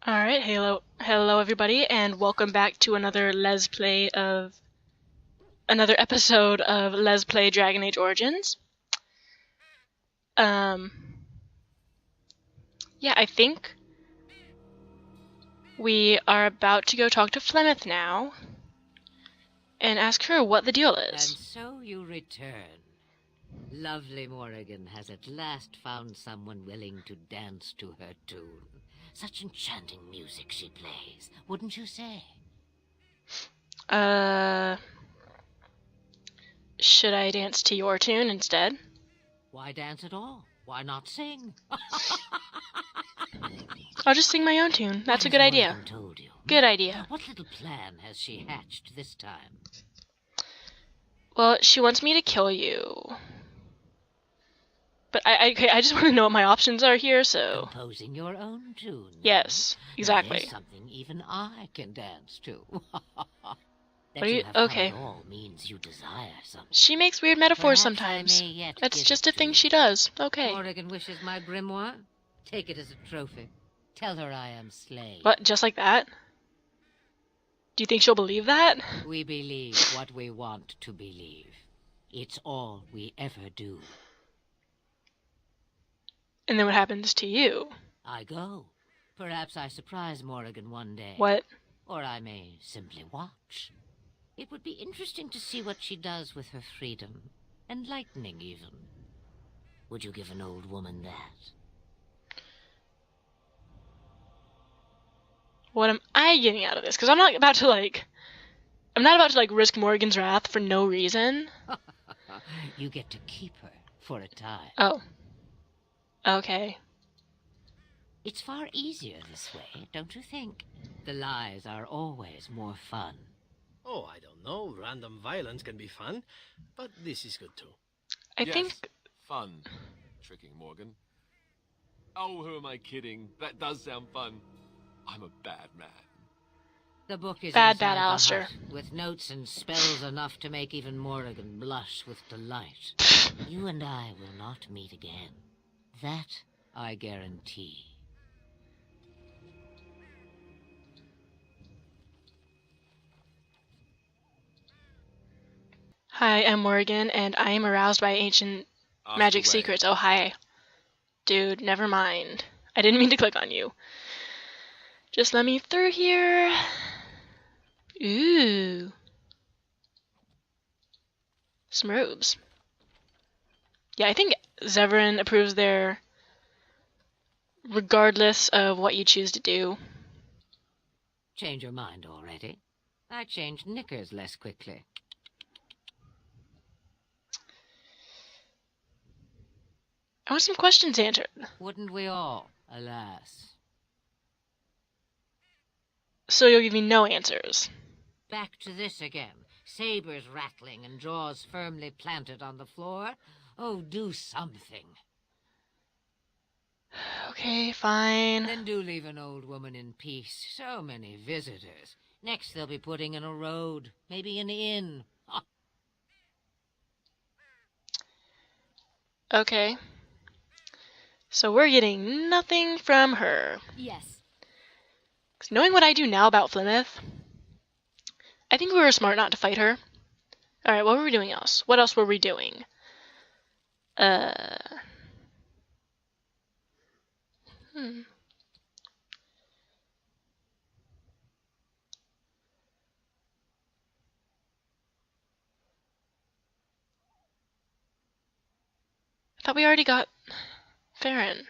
Alright, hello everybody, and welcome back to another episode of Let's Play Dragon Age Origins. Yeah, I think we are about to go talk to Flemeth now, and ask her what the deal is. And so you return. Lovely Morrigan has at last found someone willing to dance to her tune. Such enchanting music she plays, wouldn't you say? Should I dance to your tune instead? Why dance at all? Why not sing? I'll just sing my own tune. That's a good idea. Told you? Good idea. What little plan has she hatched this time? Well, she wants me to kill you. But I just want to know what my options are here, so... Composing your own tune. Yes, exactly. There's something even I can dance to. What are you... Okay. All means you desire something. She makes weird metaphors Perhaps sometimes. That's just a to thing you. she does. Okay. Morrigan wishes my grimoire. Take it as a trophy. Tell her I am slain. What, just like that? Do you think she'll believe that? We believe what we want to believe. It's all we ever do. And then what happens to you? I go. Perhaps I surprise Morrigan one day. What? Or I may simply watch. It would be interesting to see what she does with her freedom. Enlightening, even. Would you give an old woman that? What am I getting out of this? Because I'm not about to, risk Morgan's wrath for no reason. You get to keep her for a time. Oh. Okay. It's far easier this way, don't you think? The lies are always more fun. Oh, I don't know. Random violence can be fun, but this is good too. I Yes, think... fun. Tricking Morgan. Oh, who am I kidding? That does sound fun. I'm a bad man. The book is Bad, inside the Alistair. hut, with notes and spells enough to make even Morrigan blush with delight. You and I will not meet again. That I guarantee. Hi, I'm Morgan, and I am aroused by ancient Ask magic away. secrets. Oh, hi. Dude, never mind. I didn't mean to click on you. Just let me through here. Ooh. Some robes. Yeah, I think Zevran approves there regardless of what you choose to do. Change your mind already? I change knickers less quickly. I want some questions answered. Wouldn't we all, alas? So you'll give me no answers. Back to this again. Sabers rattling and jaws firmly planted on the floor. Oh, do something. Okay, fine. Then do leave an old woman in peace. So many visitors. Next they'll be putting in a road. Maybe an inn. Okay. So we're getting nothing from her. Yes. 'Cause knowing what I do now about Flemeth, I think we were smart not to fight her. Alright, what were we doing else? What else were we doing? I thought we already got Farron.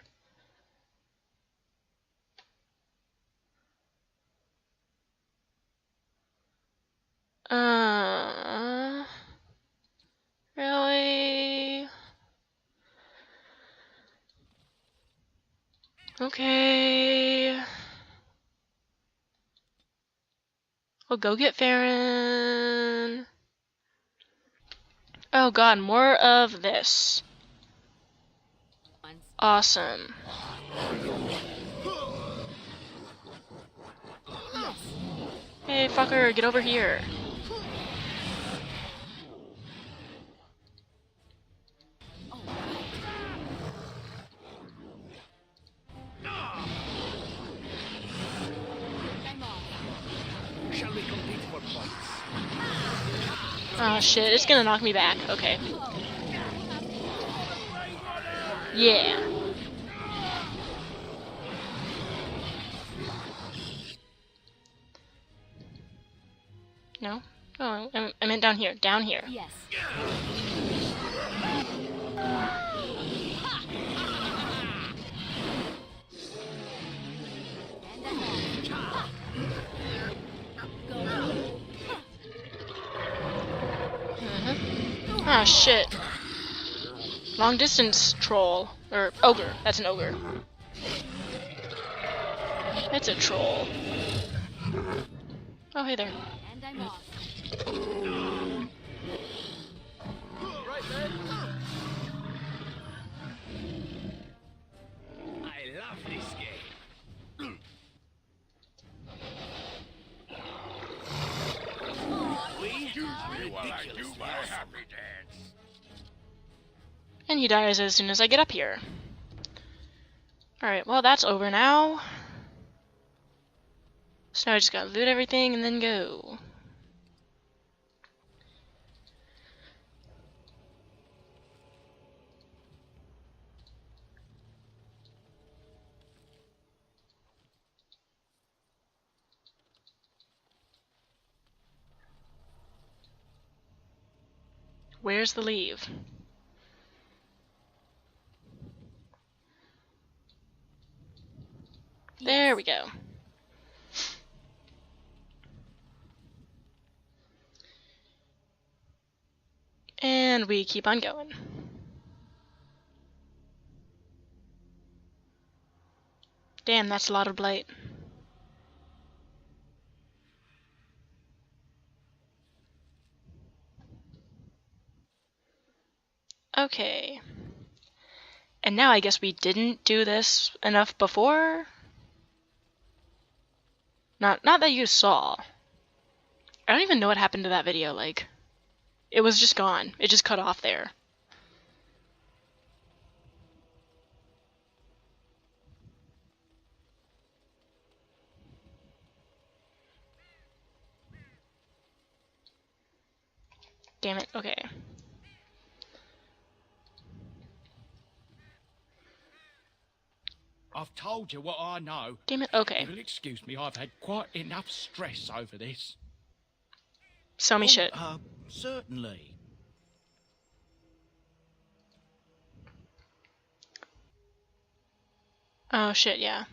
Really? Okay. We'll go get Farron. Oh god, more of this. Awesome. Hey, fucker, get over here. Shall we compete for points? Oh shit, it's gonna knock me back. Okay. Yeah. No? Oh, I meant down here. Down here. Yes. Oh shit. Long distance troll. Or ogre. That's an ogre. It's a troll. Oh, hey there. And I'm off. Right then. I love this game. And he dies as soon as I get up here. Alright, well that's over now. So now I just gotta loot everything and then go. Where's the leave? There we go. And we keep on going. Damn, that's a lot of blight. Okay. And now I guess we didn't do this enough before? Not that you saw. I don't even know what happened to that video, like. It was just gone. It just cut off there. Damn it, okay. I've told you what I know. Damn it, okay. You'll excuse me, I've had quite enough stress over this. Sell me shit. Certainly. Oh shit, yeah.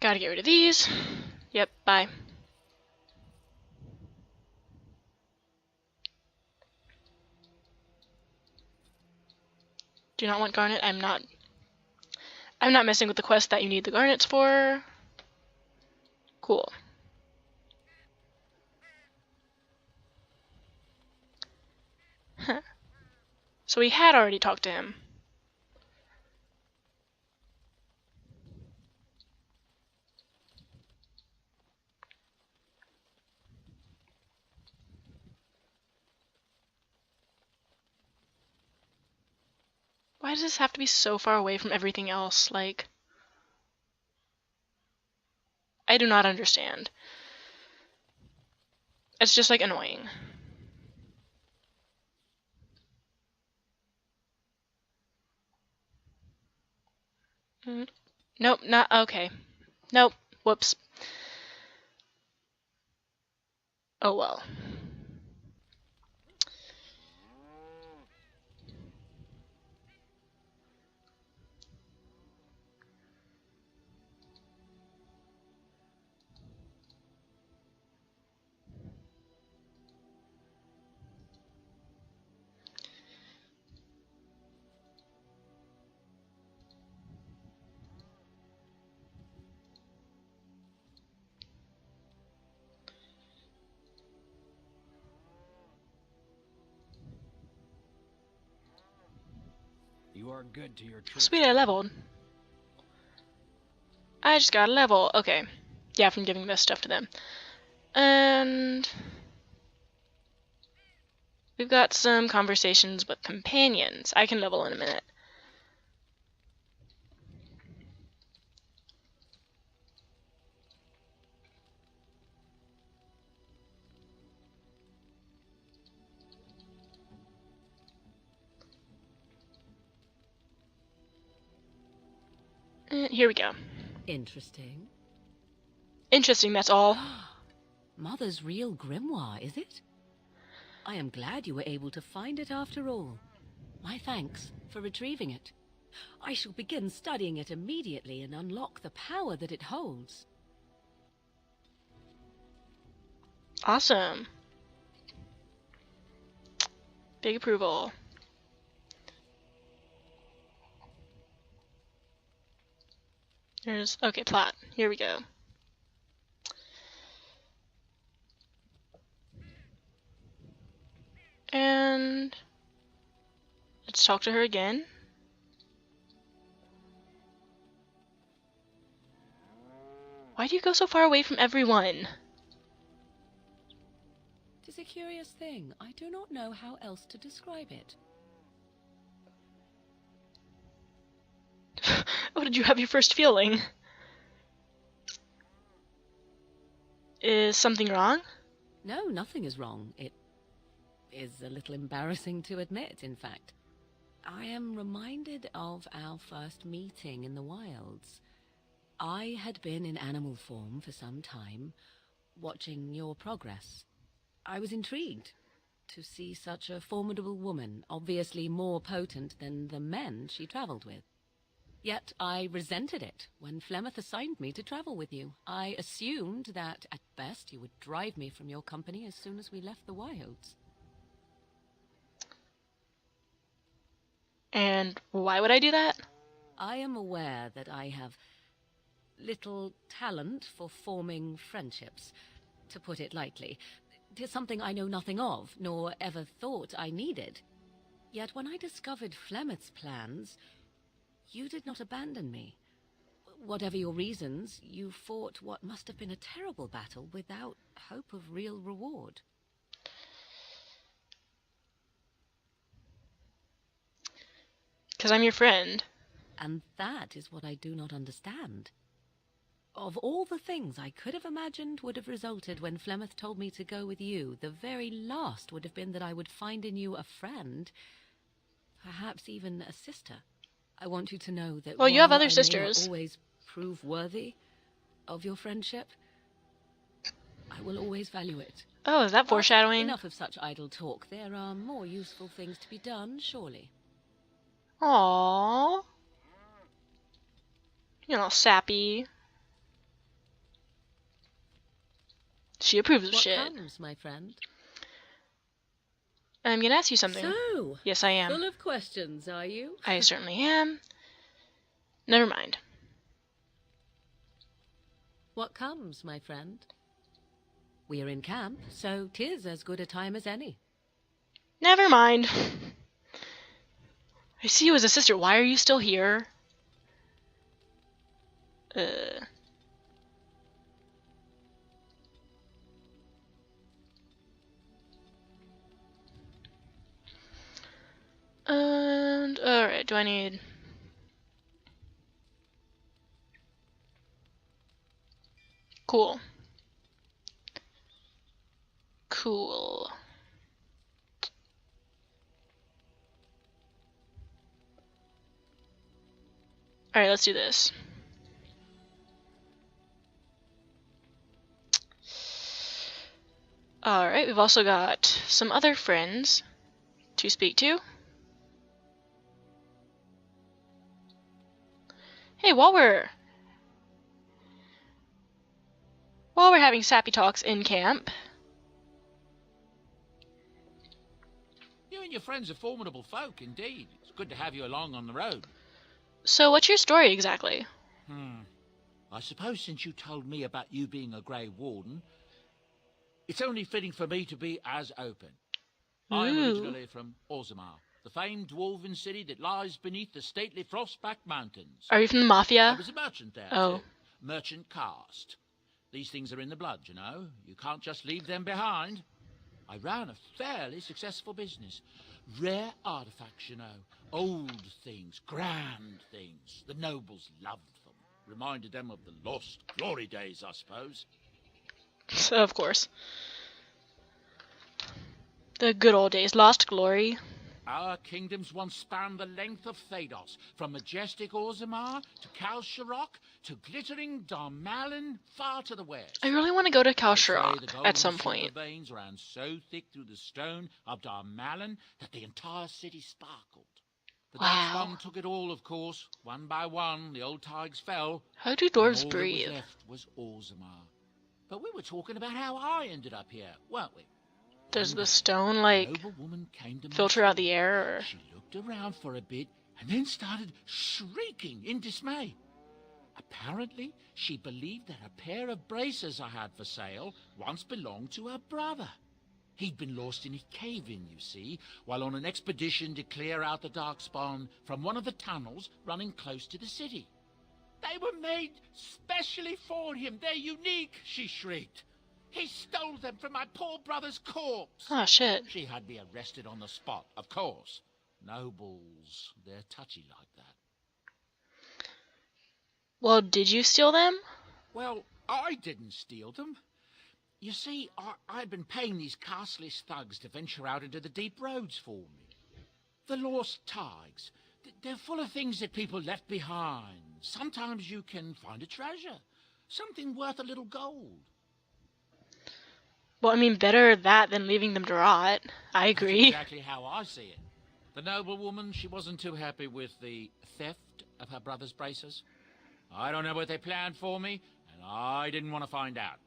Gotta get rid of these. Yep, bye. Do not want garnet. I'm not messing with the quest that you need the garnets for. Cool. Huh. So we had already talked to him. Why does this have to be so far away from everything else? Like, I do not understand. It's just, like, annoying. Nope, not okay. Nope. Whoops. Oh well. You are good to your troops. Sweet, I leveled. I just got a level. Okay. Yeah, from giving this stuff to them. And we've got some conversations with companions. I can level in a minute. Here we go. Interesting. Interesting, that's all. Mother's real grimoire, is it? I am glad you were able to find it after all. My thanks for retrieving it. I shall begin studying it immediately and unlock the power that it holds. Awesome. Big approval. Okay, plot. Here we go. And let's talk to her again. Why do you go so far away from everyone? Tis a curious thing. I do not know how else to describe it. Oh, did you have your first feeling? Is something wrong? No, nothing is wrong. It is a little embarrassing to admit, in fact. I am reminded of our first meeting in the wilds. I had been in animal form for some time, watching your progress. I was intrigued to see such a formidable woman, obviously more potent than the men she traveled with. Yet I resented it when Flemeth assigned me to travel with you. I assumed that, at best, you would drive me from your company as soon as we left the wilds. And why would I do that? I am aware that I have little talent for forming friendships, to put it lightly. 'Tis something I know nothing of, nor ever thought I needed. Yet when I discovered Flemeth's plans, you did not abandon me. Whatever your reasons, you fought what must have been a terrible battle without hope of real reward. Because I'm your friend. And that is what I do not understand. Of all the things I could have imagined would have resulted when Flemeth told me to go with you, the very last would have been that I would find in you a friend, perhaps even a sister. I want you to know that Well, you have while other I may sisters. not always prove worthy of your friendship, I will always value it. Oh, is that But foreshadowing? enough of such idle talk. There are more useful things to be done, surely. Aww. You're all sappy. She approves of What shit. comes, my friend? I'm gonna ask you something. So, Yes, I am. full of questions, are you? I certainly am. Never mind. What comes, my friend? We are in camp, so 'tis as good a time as any. Never mind. I see you as a sister. Why are you still here? And alright, do I need... Cool. Cool. Alright, let's do this. Alright, we've also got some other friends to speak to. Hey, while we're having sappy talks in camp, You and your friends are formidable folk, indeed. It's good to have you along on the road. so what's your story exactly? I suppose since you told me about you being a Grey Warden, it's only fitting for me to be as open. I'm Ooh. originally from Orzammar, the famed dwarven city that lies beneath the stately Frostback Mountains. Are you from the I Mafia? was a merchant there, Oh. too. Merchant caste. These things are in the blood, you know. You can't just leave them behind. I ran a fairly successful business. Rare artifacts, you know. Old things, grand things. The nobles loved them. Reminded them of the lost glory days, I suppose. Of course. The good old days. Lost glory. Our kingdoms once spanned the length of Thados, from majestic Orzammar to Kal Sharok to glittering Darmalin far to the west. I really want to go to Kal They say Sharok the at gold some and silver point. veins ran so thick through the stone of Darmalin that the entire city sparkled. The Wow. Darkspawn took it all, of course. One by one, the old tides fell. How do And dwarves all breathe? that was left was Orzammar. But we were talking about how I ended up here, weren't we? Does One the day, stone, a like, noble woman came to my filter out school. the air, or...? She looked around for a bit and then started shrieking in dismay. Apparently, she believed that a pair of braces I had for sale once belonged to her brother. He'd been lost in a cave-in, you see, while on an expedition to clear out the Darkspawn from one of the tunnels running close to the city. They were made specially for him. They're unique, she shrieked. He stole them from my poor brother's corpse. Oh, shit. She had me arrested on the spot, of course. Nobles, they're touchy like that. Well, did you steal them? Well, I didn't steal them. You see, I'd been paying these castless thugs to venture out into the deep roads for me. The lost tides. They're full of things that people left behind. Sometimes you can find a treasure. Something worth a little gold. Well, I mean, better that than leaving them to rot. I That's agree. exactly how I see it. The noblewoman, she wasn't too happy with the theft of her brother's braces. I don't know what they planned for me, and I didn't want to find out.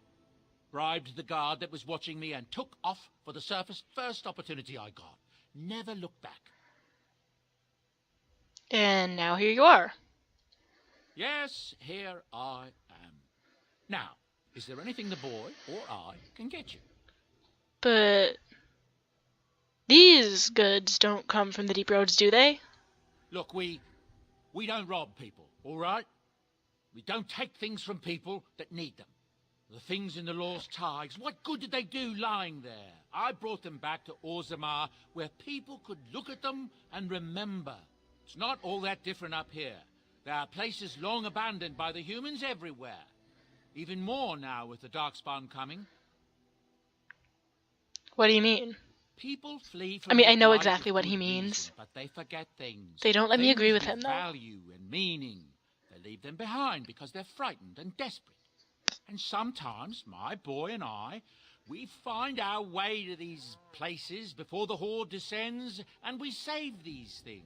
Bribed the guard that was watching me and took off for the surface first opportunity I got. Never looked back. And now here you are. Yes, here I am. Now, is there anything the boy or I can get you? But these goods don't come from the deep roads, do they? Look, we don't rob people, all right? We don't take things from people that need them. The things in the lost tides, what good did they do lying there? I brought them back to Orzammar, where people could look at them and remember. It's not all that different up here. There are places long abandoned by the humans everywhere. Even more now with the Darkspawn coming. What do you mean? People flee from I mean, the I know blight exactly with what he good means. reason, but they forget things. They don't let me agree with Things him, though. value and meaning. They leave them behind because they're frightened and desperate. And sometimes my boy and I, we find our way to these places before the horde descends, and we save these things.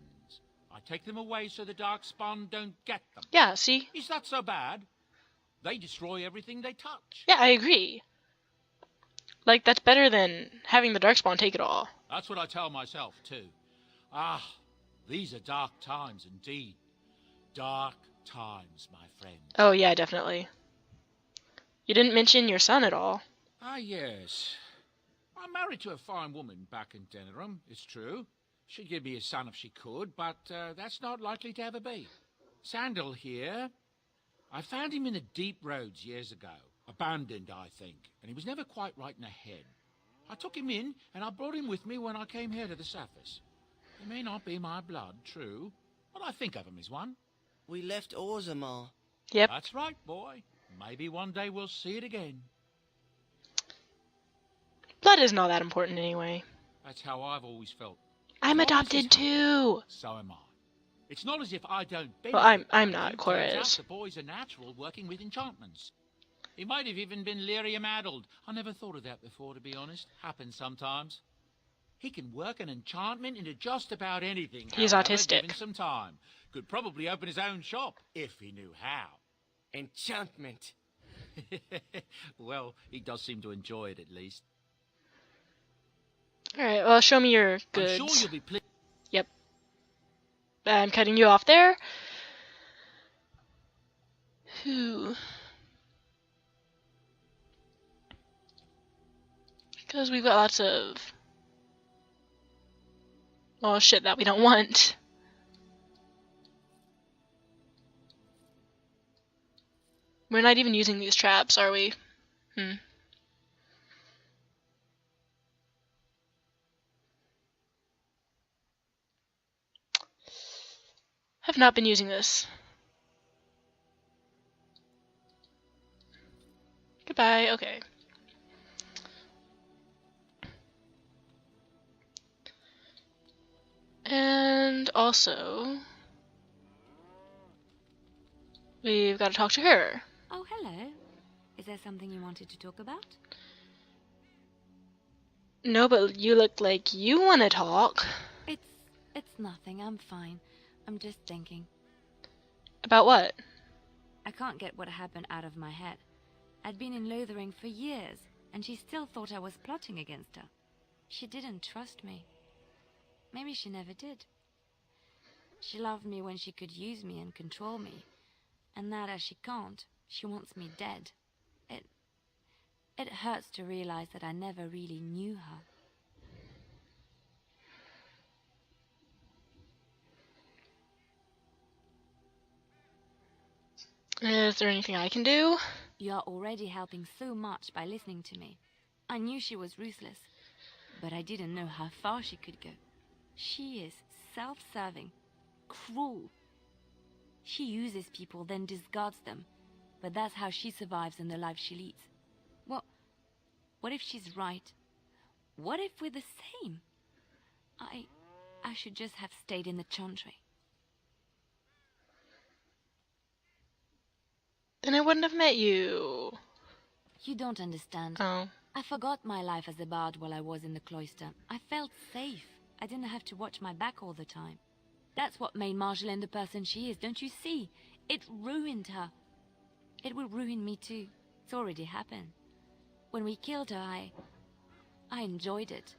I take them away so the Darkspawn don't get them. Yeah, see? Is that so bad? They destroy everything they touch. Yeah, I agree. Like, that's better than having the Darkspawn take it all. That's what I tell myself, too. Ah, these are dark times indeed. Dark times, my friend. Oh, yeah, definitely. You didn't mention your son at all. Ah, yes. I'm married to a fine woman back in Denerim, it's true. She'd give me a son if she could, but that's not likely to ever be. Sandal here. I found him in the deep roads years ago. Abandoned, I think, and he was never quite right in the head. I took him in, and I brought him with me when I came here to the surface. He may not be my blood, true, but I think of him as one. We left Orzammar. Yep. That's right, boy. Maybe one day we'll see it again. Blood isn't all that important anyway. That's how I've always felt. I'm As long as adopted it's too. So am I. It's not as if I don't benefit. Well, I'm from not, it. Cora Turns out is. the boy's a natural working with enchantments. He might have even been lyrium-addled. I never thought of that before, to be honest. Happens sometimes. He can work an enchantment into just about anything. He's however, autistic. Given some time. Could probably open his own shop, if he knew how. Enchantment. Well, he does seem to enjoy it, at least. Alright, well, show me your goods. I'm sure you'll be pleased. Yep. I'm cutting you off there. Whew. Because we've got lots of... oh, shit that we don't want. We're not even using these traps, are we? Have not been using this. Goodbye, okay. And also, we've got to talk to her. Oh, hello. Is there something you wanted to talk about? No, but you look like you want to talk. It's nothing. I'm fine. I'm just thinking. About what? I can't get what happened out of my head. I'd been in Lothering for years, and she still thought I was plotting against her. She didn't trust me. Maybe she never did. She loved me when she could use me and control me. And now that she can't, she wants me dead. It hurts to realize that I never really knew her. Is there anything I can do? You are already helping so much by listening to me. I knew she was ruthless, but I didn't know how far she could go. She is self-serving, cruel. She uses people, then discards them. But that's how she survives in the life she leads. What if she's right? What if we're the same? I should just have stayed in the Chantry. Then I wouldn't have met you. You don't understand. Oh. I forgot my life as a bard while I was in the cloister. I felt safe. I didn't have to watch my back all the time. That's what made Marjolaine the person she is, don't you see? It ruined her. It will ruin me too. It's already happened. When we killed her, I enjoyed it.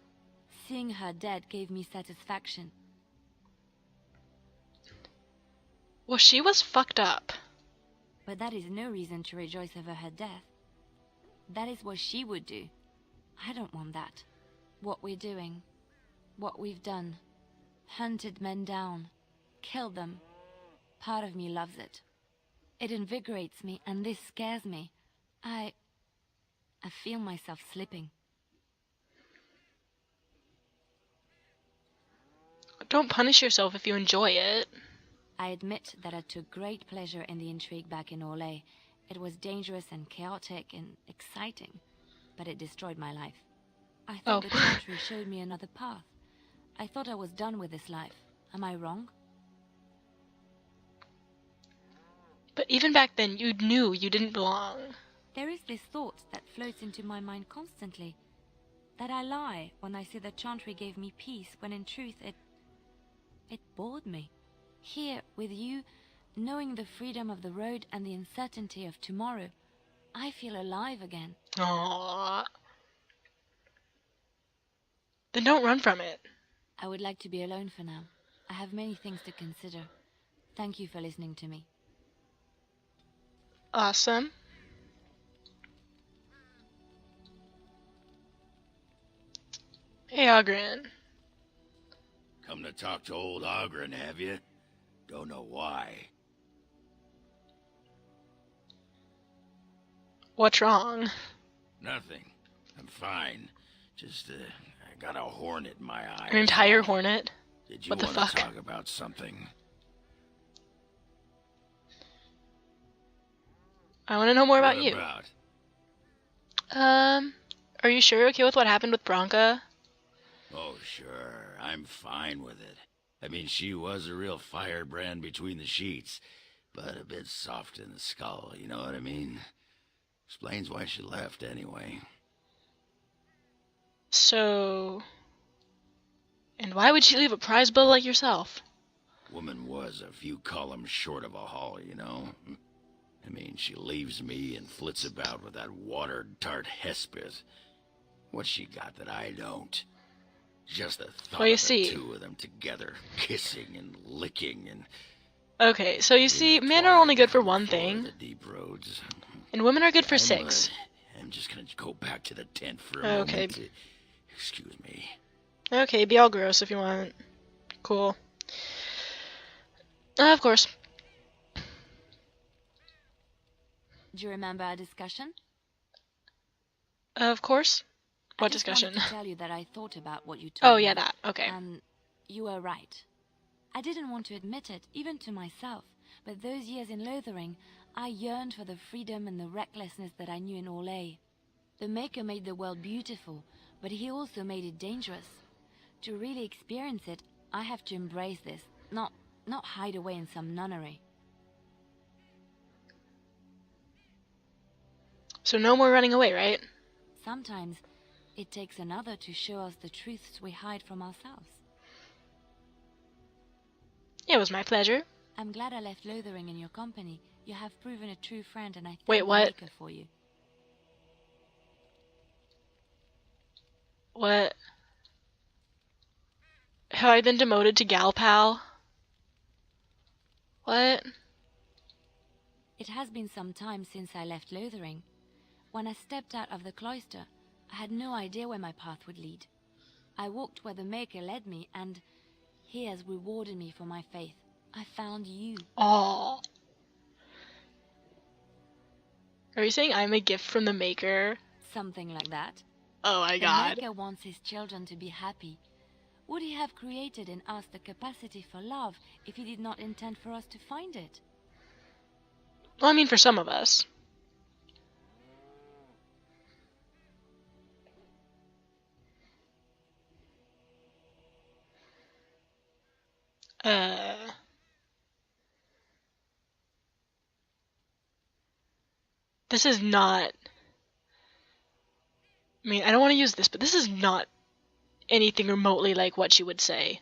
Seeing her dead gave me satisfaction. Well, she was fucked up. But that is no reason to rejoice over her death. That is what she would do. I don't want that. What we're doing, what we've done, hunted men down, killed them. Part of me loves it. It invigorates me, and this scares me. I feel myself slipping. Don't punish yourself if you enjoy it. I admit that I took great pleasure in the intrigue back in Orlais. It was dangerous and chaotic and exciting, but it destroyed my life. I thought the country showed me another path. I thought I was done with this life. Am I wrong? But even back then, you knew you didn't belong. There is this thought that floats into my mind constantly. That I lie when I say the Chantry gave me peace, when in truth it bored me. Here, with you, knowing the freedom of the road and the uncertainty of tomorrow, I feel alive again. Aww. Then don't run from it. I would like to be alone for now. I have many things to consider. Thank you for listening to me. Awesome. Hey, Ogren. Come to talk to old Ogren, have you? Don't know why. What's wrong? Nothing. I'm fine. Just, I got a hornet in my eye. An entire hornet? Did you What the want fuck? to talk about something? I want to know more about What you. about? Are you sure you're okay with what happened with Bronca? Oh, sure. I'm fine with it. I mean, she was a real firebrand between the sheets, but a bit soft in the skull, you know what I mean? Explains why she left, anyway. So... And why would she leave a prize bull like yourself? Woman was a few columns short of a haul, you know? I mean, she leaves me and flits about with that water-tart Hespith. What's she got that I don't? Just the thought Well, you of see- the two of them together, kissing and licking and... Okay, so you see, in the men are only good for twilight one before thing, the deep roads. and women are good for 6. I'm just gonna go back to the tent for a Okay. moment. Excuse me. Okay, be all gross if you want. Cool. Of course. Do you remember our discussion? Of course. I What just discussion? wanted to tell you that I thought about what you told Oh, me. yeah, that. Okay. And you were right. I didn't want to admit it, even to myself, but those years in Lothering, I yearned for the freedom and the recklessness that I knew in Orlais. The Maker made the world beautiful, but he also made it dangerous. To really experience it, I have to embrace this, not hide away in some nunnery. So no more running away, right? Sometimes it takes another to show us the truths we hide from ourselves. It was my pleasure. I'm glad I left lothering in your company. You have proven a true friend, and I thank Wait, the what? Maker for you. What? Have I been demoted to gal pal? What? It has been some time since I left lothering. When I stepped out of the cloister, I had no idea where my path would lead. I walked where the Maker led me, and he has rewarded me for my faith. I found you. Oh. Are you saying I'm a gift from the Maker? Something like that. Oh my The god. Maker wants his children to be happy. Would he have created in us the capacity for love if he did not intend for us to find it? Well, I mean, for some of us. This is not... I mean, I don't want to use this, but this is not anything remotely like what she would say.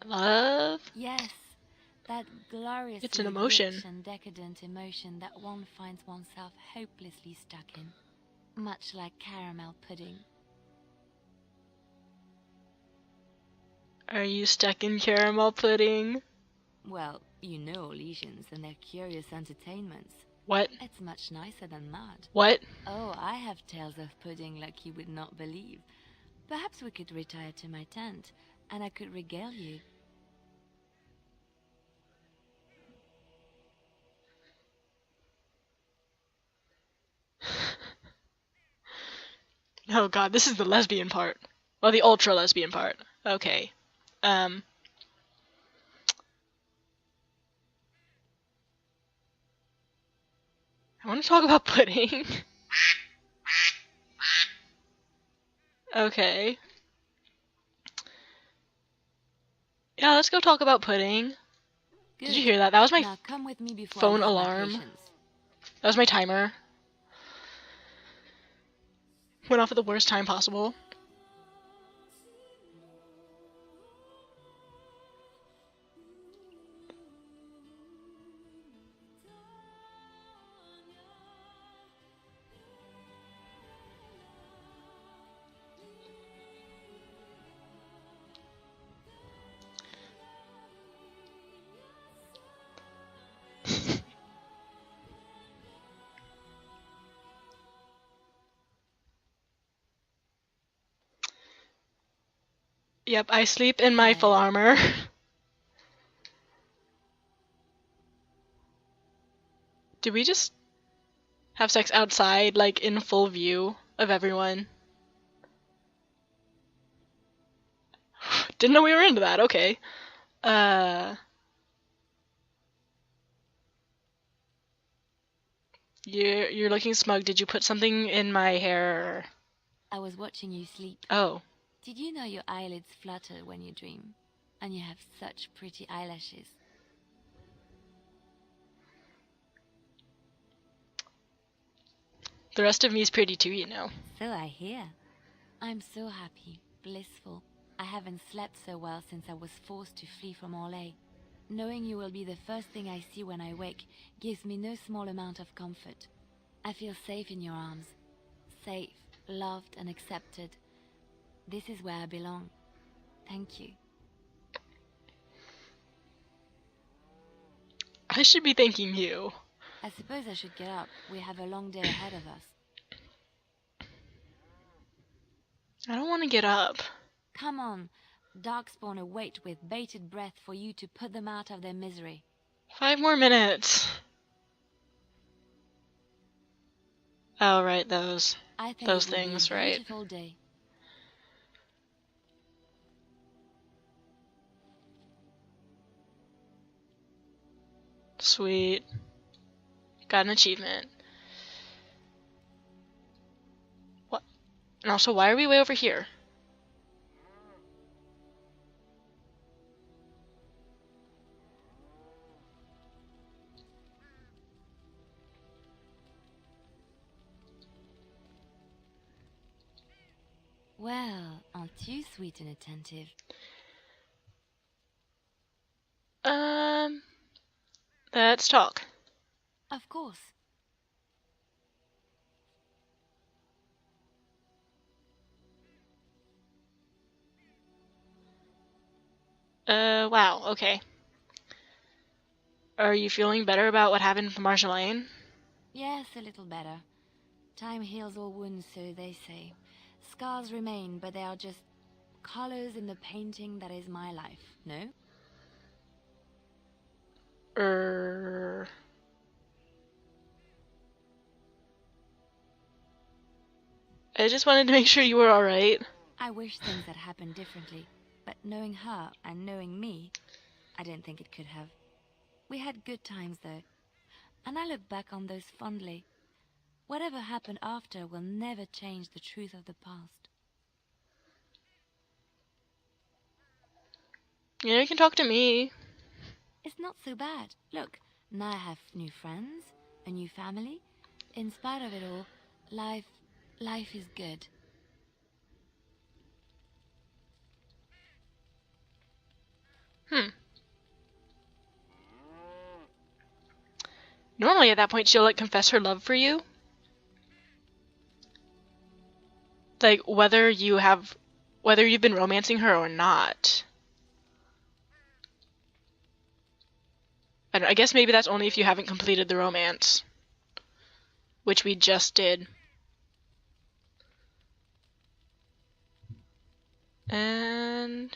Love? Yes, that gloriously It's an emotion. rich and decadent emotion that one finds oneself hopelessly stuck in. Much like caramel pudding. Are you stuck in caramel pudding? Well, you know Elysians and their curious entertainments. What? It's much nicer than mud. What? Oh, I have tales of pudding like you would not believe. Perhaps we could retire to my tent, and I could regale you. Oh god, this is the lesbian part. Well, the ultra lesbian part. Okay. I want to talk about pudding. Okay. Yeah, let's go talk about pudding. Good. Did you hear that? That was my Now come with me before phone I lose my alarm. patience. That was my timer. Went off at the worst time possible. Yep, I sleep in my full armor. Did we just have sex outside, like in full view of everyone? Didn't know we were into that, okay. You're looking smug. Did you put something in my hair? I was watching you sleep. Oh. Did you know your eyelids flutter when you dream? And you have such pretty eyelashes. The rest of me is pretty too, you know. So I hear. I'm so happy, blissful. I haven't slept so well since I was forced to flee from Orlais. Knowing you will be the first thing I see when I wake gives me no small amount of comfort. I feel safe in your arms. Safe, loved and accepted. This is where I belong. Thank you. I should be thanking you. I suppose I should get up. We have a long day ahead of us. I don't want to get up. Come on. Darkspawn await with bated breath for you to put them out of their misery. 5 more minutes. Oh, right, those I think those it will things, be a right. beautiful day. Sweet. Got an achievement. What? And also, why are we way over here? Well, aren't you sweet and attentive? Let's talk. Of course. Wow, okay. Are you feeling better about what happened to Marshall Lane? Yes, a little better. Time heals all wounds, so they say. Scars remain, but they are just colors in the painting that is my life, no? I just wanted to make sure you were alright. I wish things had happened differently, but knowing her and knowing me, I don't think it could have. We had good times, though, and I look back on those fondly. Whatever happened after will never change the truth of the past. You know, you can talk to me. It's not so bad. Look, now I have new friends, a new family. In spite of it all, life is good. Normally at that point she'll, like, confess her love for you. Like, whether you've been romancing her or not. I guess maybe that's only if you haven't completed the romance. Which we just did. And...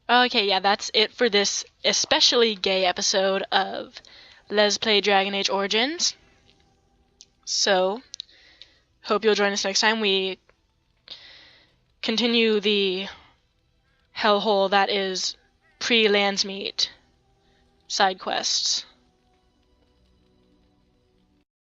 okay, yeah, that's it for this especially gay episode of Let's Play Dragon Age Origins. So, hope you'll join us next time. We continue the hellhole that is pre-Landsmeet side quests.